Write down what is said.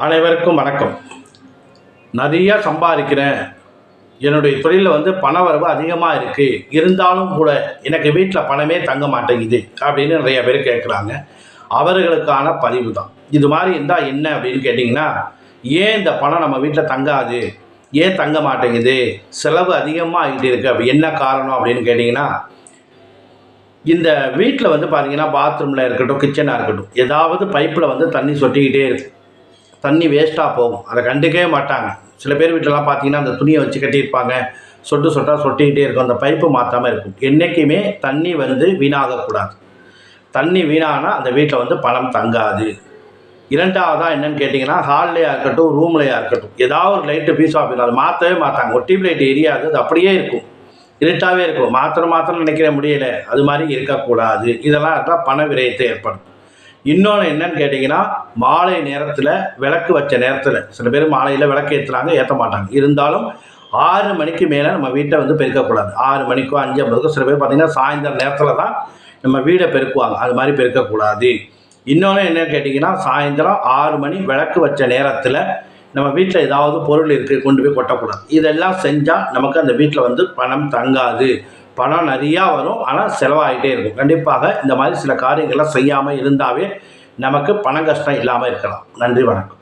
அனைவருக்கும் வணக்கம். நிறையா சம்பாதிக்கிறேன், என்னுடைய தொழிலில் பணவரவு அதிகமாக இருக்குது, இருந்தாலும் கூட எனக்கு வீட்டில் பணமே தங்க மாட்டேங்குது அப்படின்னு நிறைய பேர் கேட்குறாங்க. அவர்களுக்கான பதிவு தான் இது. மாதிரி இருந்தால் என்ன அப்படின்னு கேட்டிங்கன்னா, ஏன் இந்த பணம் நம்ம வீட்டில் தங்காது, ஏன் தங்க மாட்டேங்குது, செலவு அதிகமாக ஆகிட்டு இருக்குது, அப்படி என்ன காரணம் அப்படின்னு கேட்டிங்கன்னா, இந்த வீட்டில் பார்த்தீங்கன்னா பாத்ரூமில் இருக்கட்டும், கிச்சனாக இருக்கட்டும், ஏதாவது பைப்பில் தண்ணி சொட்டிக்கிட்டே இருக்குது. தண்ணி வேஸ்ட்டாக போகும், அதை கண்டுக்கவே மாட்டாங்க. சில பேர் வீட்டிலலாம் பார்த்தீங்கன்னா அந்த துணியை வச்சு கட்டியிருப்பாங்க, சொட்டு சொட்டாக சொட்டிக்கிட்டே இருக்கும், அந்த பைப்பு மாற்றாமல் இருக்கும். என்றைக்குமே தண்ணி வீணாகக்கூடாது. தண்ணி வீணானால் அந்த வீட்டில் பணம் தங்காது. இரண்டாவதாக என்னென்னு கேட்டிங்கன்னா, ஹால்லையாக இருக்கட்டும், ரூம்லையாக இருக்கட்டும், ஏதாவது ஒரு லைட்டு பீஸ் ஆஃப் அதை மாற்றவே மாட்டாங்க. ஒரு டியூப் லைட் எரியாது, அது அப்படியே இருக்கும், இருட்டாகவே இருக்கும். மாத்திரம் நினைக்கிற முடியலை, அது மாதிரி இருக்கக்கூடாது. இதெல்லாம் இருந்தால் பண விரயத்தை ஏற்படும். இன்னொன்று என்னன்னு கேட்டிங்கன்னா, மாலை நேரத்தில் விளக்கு வச்ச நேரத்தில் சில பேர் மாலையில் விளக்கு ஏற்றுறாங்க, ஏற்ற மாட்டாங்க. இருந்தாலும் 6 மணிக்கு மேலே நம்ம வீட்டை பெருக்கக்கூடாது. 6 மணிக்கோ 5:50க்கோ சில பேர் பார்த்திங்கன்னா சாயந்தரம் நேரத்தில் தான் நம்ம வீடை பெருக்குவாங்க. அது மாதிரி பெருக்கக்கூடாது. இன்னொன்று என்னன்னு கேட்டிங்கன்னா, சாயந்தரம் 6 மணி விளக்கு வச்ச நேரத்தில் நம்ம வீட்டில் ஏதாவது பொருள் இருக்குது கொண்டு போய் கொட்டக்கூடாது. இதெல்லாம் செஞ்சால் நமக்கு அந்த வீட்டில் பணம் தங்காது. பணம் நிறையா வரும், ஆனால் செலவாகிட்டே இருக்கும். கண்டிப்பாக இந்த மாதிரி சில காரியங்கள்லாம் செய்யாமல் இருந்தாவே நமக்கு பண கஷ்டம் இல்லாமல் இருக்கலாம். நன்றி, வணக்கம்.